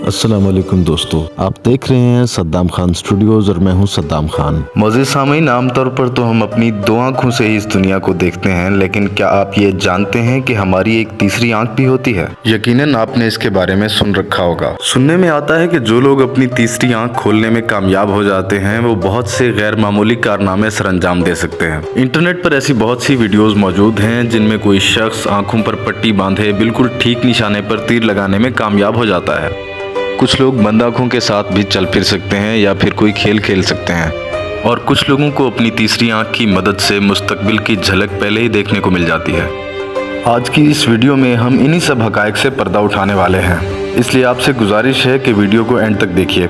अस्सलाम वालेकुम दोस्तों, आप देख रहे हैं सद्दाम खान स्टूडियोज और मैं हूं सद्दाम खान। मोअज़्ज़िज़ सामीन, आमतौर पर तो हम अपनी दो आँखों से ही इस दुनिया को देखते हैं, लेकिन क्या आप ये जानते हैं कि हमारी एक तीसरी आँख भी होती है? यकीनन आपने इसके बारे में सुन रखा होगा। सुनने में आता है कि जो लोग अपनी तीसरी आँख खोलने में कामयाब हो जाते हैं वो बहुत से गैर मामूली कारनामे सरअंजाम दे सकते हैं। इंटरनेट पर ऐसी बहुत सी वीडियोज मौजूद हैं जिनमें कोई शख्स आँखों पर पट्टी बांधे बिल्कुल ठीक निशाने पर तीर लगाने में कामयाब हो जाता है। कुछ लोग बंद आँखों के साथ भी चल फिर सकते हैं या फिर कोई खेल खेल सकते हैं, और कुछ लोगों को अपनी तीसरी आँख की मदद से मुस्तकबिल की झलक पहले ही देखने को मिल जाती है। आज की इस वीडियो में हम इन्हीं सब हक़ाइक़ से पर्दा उठाने वाले हैं, इसलिए आपसे गुजारिश है कि वीडियो को एंड तक देखिए।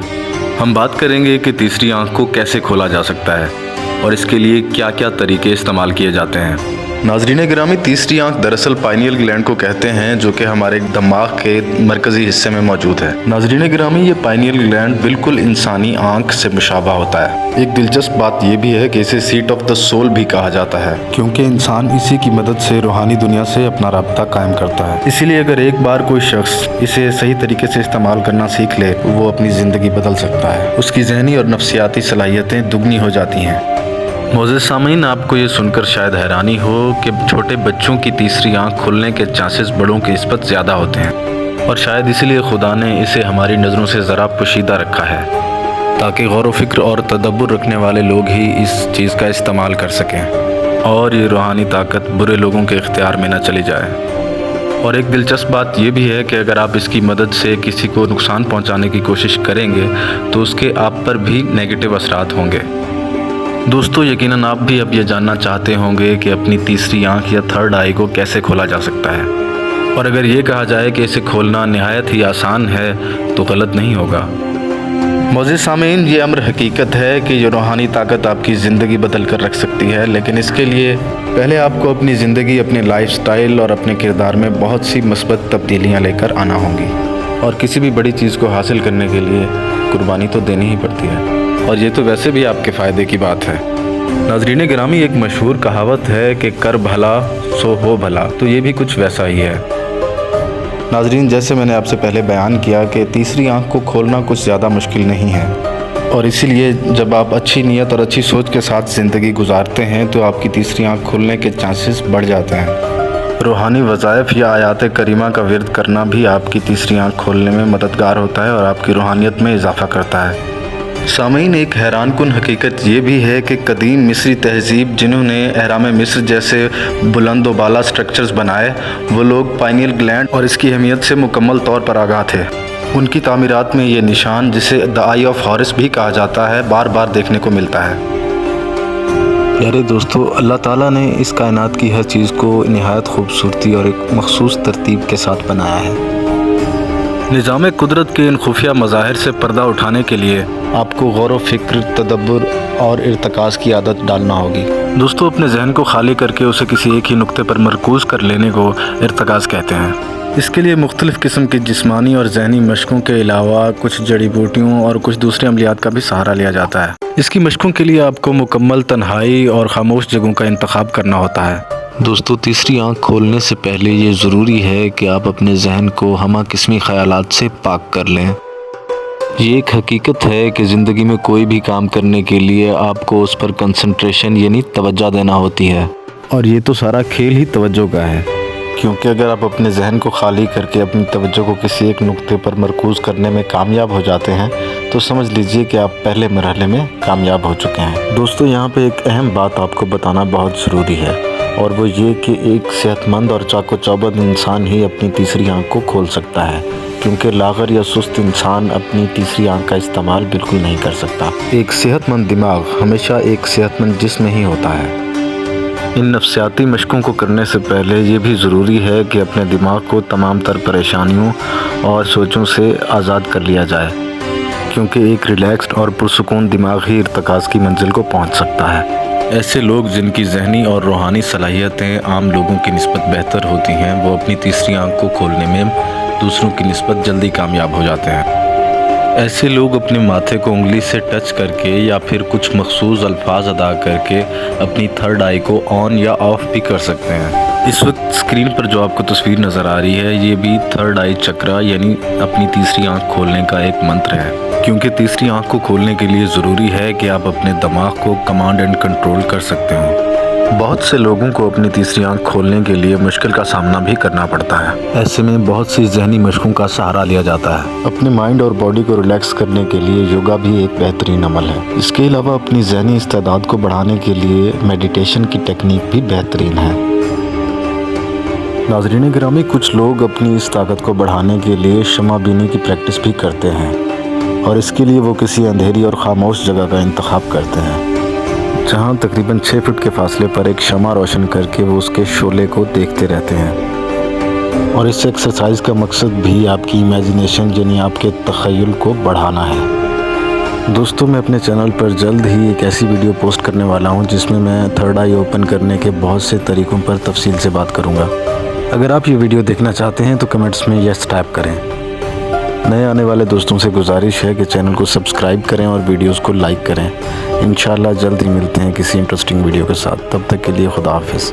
हम बात करेंगे कि तीसरी आँख को कैसे खोला जा सकता है और इसके लिए क्या क्या तरीके इस्तेमाल किए जाते हैं। नाज़रीन गिरामी, तीसरी आंख दरअसल पाइनियल ग्लैंड को कहते हैं, जो कि हमारे दिमाग के मरकजी हिस्से में मौजूद है। नाज़रीन गिरामी, ये पाइनियल ग्लैंड बिल्कुल इंसानी आंख से मुशाबा होता है। एक दिलचस्प बात यह भी है कि इसे सीट ऑफ द सोल भी कहा जाता है, क्योंकि इंसान इसी की मदद से रूहानी दुनिया से अपना राब्ता कायम करता है। इसीलिए अगर एक बार कोई शख्स इसे सही तरीके से इस्तेमाल करना सीख ले, वो अपनी ज़िंदगी बदल सकता है। उसकी ज़हनी और नफ्सियाती सलाहियतें दुगनी हो जाती हैं। मोअज़्ज़िज़ सामीन, आपको ये सुनकर शायद हैरानी हो कि छोटे बच्चों की तीसरी आंख खुलने के चांसेस बड़ों की निस्बत ज़्यादा होते हैं, और शायद इसीलिए खुदा ने इसे हमारी नज़रों से ज़रा पोशीदा रखा है, ताकि गौर व फिक्र और तदब्बुर रखने वाले लोग ही इस चीज़ का इस्तेमाल कर सकें और ये रूहानी ताकत बुरे लोगों के इख्तियार में न चली जाए। और एक दिलचस्प बात यह भी है कि अगर आप इसकी मदद से किसी को नुकसान पहुँचाने की कोशिश करेंगे तो उसके आप पर भी नेगेटिव असरात होंगे। दोस्तों, यकीनन आप भी अब ये जानना चाहते होंगे कि अपनी तीसरी आंख या थर्ड आई को कैसे खोला जा सकता है, और अगर ये कहा जाए कि इसे खोलना नहायत ही आसान है तो गलत नहीं होगा। मोअज़्ज़िज़ सामीन, ये अम्र हकीकत है कि ये रूहानी ताकत आपकी ज़िंदगी बदल कर रख सकती है, लेकिन इसके लिए पहले आपको अपनी ज़िंदगी, अपने लाइफस्टाइल और अपने किरदार में बहुत सी मस्बत तब्दीलियाँ लेकर आना होंगी, और किसी भी बड़ी चीज़ को हासिल करने के लिए कुर्बानी तो देनी ही पड़ती है, और ये तो वैसे भी आपके फ़ायदे की बात है। नाज़रीन गिरामी, एक मशहूर कहावत है कि कर भला सो हो भला, तो ये भी कुछ वैसा ही है। नाज़रीन, जैसे मैंने आपसे पहले बयान किया कि तीसरी आंख को खोलना कुछ ज़्यादा मुश्किल नहीं है, और इसीलिए जब आप अच्छी नीयत और अच्छी सोच के साथ ज़िंदगी गुजारते हैं तो आपकी तीसरी आंख खुलने के चांसेस बढ़ जाते हैं। रूहानी वज़ाइफ या आयात करीमा का विर्द करना भी आपकी तीसरी आंख खोलने में मददगार होता है और आपकी रूहानियत में इजाफ़ा करता है। सामीन, एक हैरानकुन हकीकत ये भी है कि कदीम मिस्री तहज़ीब, जिन्होंने अहराम मिस्र जैसे बुलंद व बाला स्ट्रक्चर्स बनाए, वो लोग पाइनियल ग्लैंड और इसकी अहमियत से मुकम्मल तौर पर आगाह थे। उनकी तामीरात में ये निशान, जिसे द आई ऑफ हॉरिस भी कहा जाता है, बार बार देखने को मिलता है। प्यारे दोस्तों, अल्लाह ताला ने इस कायनात की हर चीज़ को नहायत खूबसूरती और एक मखसूस तरतीब के साथ बनाया है। निज़ाम कुदरत के इन खुफिया मज़ाहिर से पर्दा उठाने के लिए आपको गौर व फिक्र, तदब्बुर और इर्तिकाज़ की आदत डालना होगी। दोस्तों, अपने जहन को खाली करके उसे किसी एक ही नुक्ते पर मरकूज़ कर लेने को इर्तिकाज़ कहते हैं। इसके लिए मुख्तलिफ़ किस्म की जिस्मानी और जहनी मशकों के अलावा कुछ जड़ी बूटियों और कुछ दूसरे अमलियात का भी सहारा लिया जाता है। इसकी मशकों के लिए आपको मुकम्मल तन्हाई और खामोश जगहों का इंतखाब करना होता है। दोस्तों, तीसरी आंख खोलने से पहले ये ज़रूरी है कि आप अपने जहन को हमा किस्मी ख़यालात से पाक कर लें। ये एक हकीकत है कि ज़िंदगी में कोई भी काम करने के लिए आपको उस पर कंसंट्रेशन यानी तवज्जो देना होती है, और ये तो सारा खेल ही तवज्जो का है, क्योंकि अगर आप अपने जहन को खाली करके अपनी तवज्जो को किसी एक नुक्ते पर मरकूज़ करने में कामयाब हो जाते हैं तो समझ लीजिए कि आप पहले मरहले में कामयाब हो चुके हैं। दोस्तों, यहाँ पे एक अहम बात आपको बताना बहुत ज़रूरी है, और वो ये कि एक सेहतमंद और चाको चौबंद इंसान ही अपनी तीसरी आंख को खोल सकता है, क्योंकि लागर या सुस्त इंसान अपनी तीसरी आंख का इस्तेमाल बिल्कुल नहीं कर सकता। एक सेहतमंद दिमाग हमेशा एक सेहतमंद जिस्म ही होता है। इन नफ्सियाती मशकों को करने से पहले ये भी ज़रूरी है कि अपने दिमाग को तमाम तर परेशानियों और सोचों से आज़ाद कर लिया जाए, क्योंकि एक रिलैक्स्ड और पुरसुकून दिमाग ही इर्तिकाज़ की मंजिल को पहुँच सकता है। ऐसे लोग जिनकी जहनी और रूहानी सलाहियतें आम लोगों की निस्बत बेहतर होती हैं, वो अपनी तीसरी आंख को खोलने में दूसरों की निस्बत जल्दी कामयाब हो जाते हैं। ऐसे लोग अपने माथे को उंगली से टच करके या फिर कुछ मखसूस अल्फाज अदा करके अपनी थर्ड आई को ऑन या ऑफ भी कर सकते हैं। इस वक्त स्क्रीन पर जो आपको तस्वीर नज़र आ रही है, ये भी थर्ड आई चक्रा यानी अपनी तीसरी आंख खोलने का एक मंत्र है, क्योंकि तीसरी आंख को खोलने के लिए ज़रूरी है कि आप अपने दिमाग को कमांड एंड कंट्रोल कर सकते हो। बहुत से लोगों को अपनी तीसरी आंख खोलने के लिए मुश्किल का सामना भी करना पड़ता है। ऐसे में बहुत सी जहनी मशकों का सहारा लिया जाता है। अपने माइंड और बॉडी को रिलैक्स करने के लिए योगा भी एक बेहतरीन अमल है। इसके अलावा अपनी जहनी इस्तेदाद को बढ़ाने के लिए मेडिटेशन की टेक्निक भी बेहतरीन है। नाज़रीन गिरामी, कुछ लोग अपनी इस ताकत को बढ़ाने के लिए शमा बीनी की प्रैक्टिस भी करते हैं और इसके लिए वो किसी अंधेरी और खामोश जगह का इंतखाब करते हैं, जहां तकरीबन 6 फुट के फासले पर एक शमा रोशन करके वो उसके शोले को देखते रहते हैं। और इस एक्सरसाइज का मकसद भी आपकी इमेजिनेशन यानी आपके तख़य्युल को बढ़ाना है। दोस्तों, मैं अपने चैनल पर जल्द ही एक ऐसी वीडियो पोस्ट करने वाला हूं जिसमें मैं थर्ड आई ओपन करने के बहुत से तरीक़ों पर तफसील से बात करूंगा। अगर आप ये वीडियो देखना चाहते हैं तो कमेंट्स में यस टाइप करें। नए आने वाले दोस्तों से गुजारिश है कि चैनल को सब्सक्राइब करें और वीडियोस को लाइक करें। इंशाल्लाह जल्द ही मिलते हैं किसी इंटरेस्टिंग वीडियो के साथ। तब तक के लिए खुदा हाफिज़।